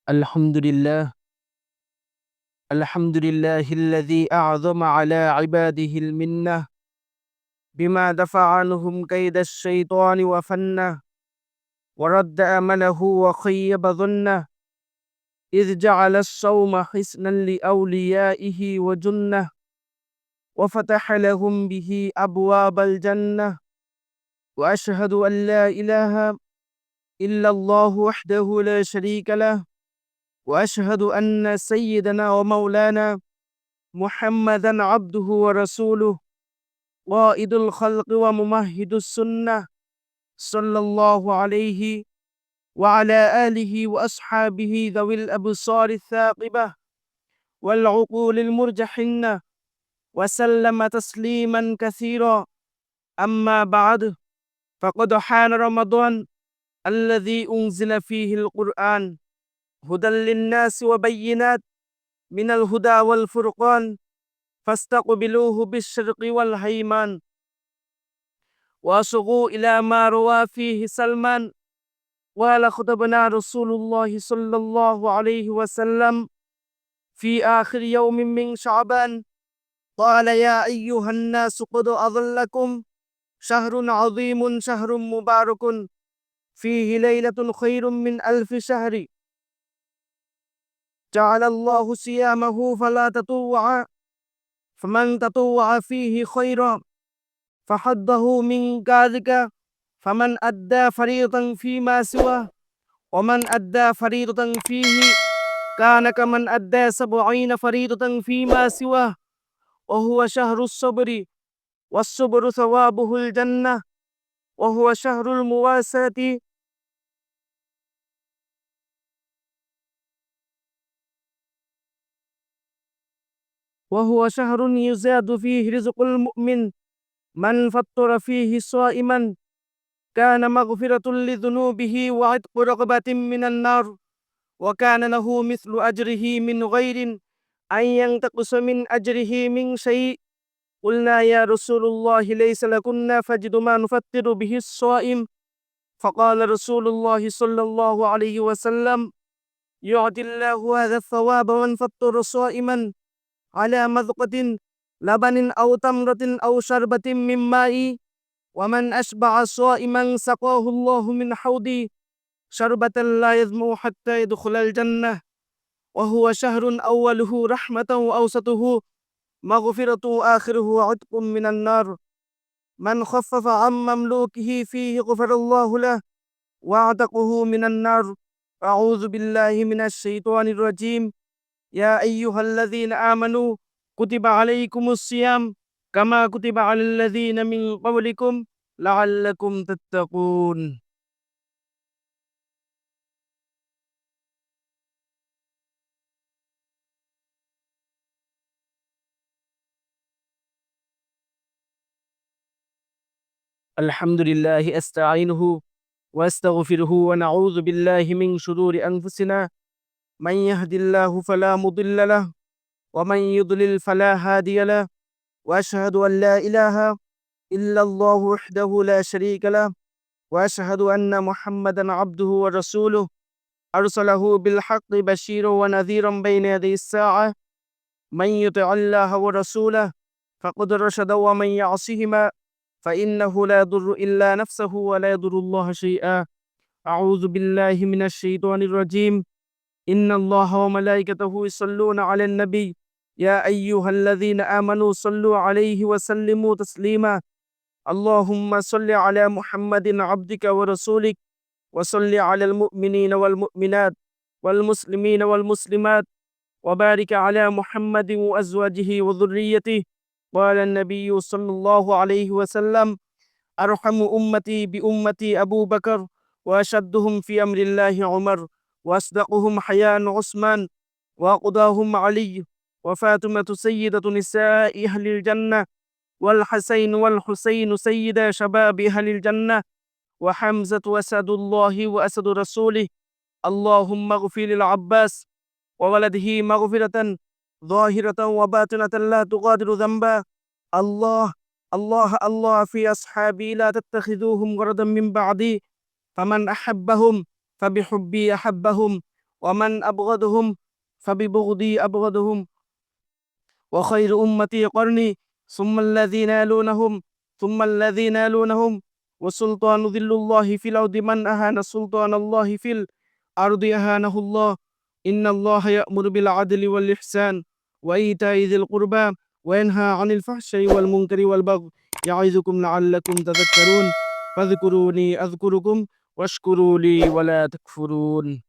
الحمد لله الذي أعظم على عباده المنة بما دفع عنهم كيد الشيطان وفنه ورد أمله وخيب ظنه إذ جعل الصوم حسنا لأوليائه وجنة وفتح لهم به أبواب الجنة وأشهد أن لا إله إلا الله وحده لا شريك له وأشهد أن سيدنا ومولانا محمدا عبده ورسوله قائد الخلق وممهد السنة صلى الله عليه وعلى آله وأصحابه ذوي الأبصار الثاقبة والعقول المرجحنة وسلم تسليما كثيرا. أما بعد، فقد حان رمضان الذي أنزل فيه القرآن هدى للناس وبينات من الهدى والفرقان، فاستقبلوه بالشرق والهيمان وأصغوا إلى ما روى فيه سلمان. قال خطبنا رسول الله صلى الله عليه وسلم في آخر يوم من شعبان، قال يا أيها الناس قد أظلكم شهر عظيم، شهر مبارك فيه ليلة خير من 1000 شهر، جعل الله صيامه فلا تطوع، فمن تطوع فيه خيرا فحظه من ذلك، فمن أدى فريضة فيما سواه، ومن أدى فريضة فيه كان كمن أدى 70 فريضة فيما سواه، وهو شهر الصبر، والصبر ثوابه الجنة، وهو شهر المواساة، وهو شهر يزاد فيه رزق المؤمن، من فطر فيه صائما كان مغفرة لذنوبه وعتق رغبة من النار، وكان له مثل أجره من غير أن ينتقص من أجره من شيء. قلنا يا رسول الله ليس لكنا فجد ما نفطر به الصائم، فقال رسول الله صلى الله عليه وسلم يعطي الله هذا الثواب من فطر صائما على مذقة لبن أو تمرة أو شربة من ماء، ومن أشبع صائما سقاه الله من حوضي شربة لا يظمأ حتى يدخل الجنة، وهو شهر أوله رحمة وأوسطه مغفرة وآخره عتق من النار، من خفف عن مملوكه فيه غفر الله له وأعتقه من النار. أعوذ بالله من الشيطان الرجيم. يا أيها الذين آمنوا كتب عليكم الصيام كما كتب على الذين من قبلكم لعلكم تتقون. الحمد لله أستعينه وأستغفره ونعوذ بالله من شرور أنفسنا، من يهد الله فلا مضل له ومن يضلل فلا هادي له، وأشهد أن لا إله إلا الله وحده لا شريك له، وأشهد أن محمدا عبده ورسوله أرسله بالحق بشيرا ونذيرا بين يدي الساعة، من يطع الله ورسوله فقد رشد، ومن يعصهما فإنه لا يضر إلا نفسه ولا يضر الله شيئا. أعوذ بالله من الشيطان الرجيم. إن الله وملائكته يصلون على النبي يا أيها الذين آمنوا صلوا عليه وسلموا تسليما. اللهم صل على محمد عبدك ورسولك، وصل على المؤمنين والمؤمنات والمسلمين والمسلمات، وبارك على محمد وأزواجه وذريته. قال النبي صلى الله عليه وسلم أرحم أمتي بأمتي أبو بكر، وأشدهم في أمر الله عمر، وأصدقهم حياء عثمان، وأقضاهم علي، وفاطمة سيدة نساء أهل الجنة، والحسين والحسين سيدا شباب أهل الجنة، وحمزة أسد الله وأسد رسوله. اللهم اغفر للعباس وولده مغفرة ظاهرة وباطنة لا تغادر ذنبا. الله الله في أصحابي لا تتخذوهم غرضا من بعدي، فمن أحبهم فبحبي أحبهم، ومن أبغضهم فببغضي أبغضهم وخير أمتي قرني ثم الذين يلونهم ثم الذين يلونهم وسلطان ذل الله في الأرض من أهان سلطان الله في الأرض أهانه الله إن الله يأمر بالعدل والإحسان وإيتاء ذي القربى وينهى عن الفحشاء والمنكر والبغي يعظكم لعلكم تذكرون فاذكروني أذكركم واشكروا لي ولا تكفرون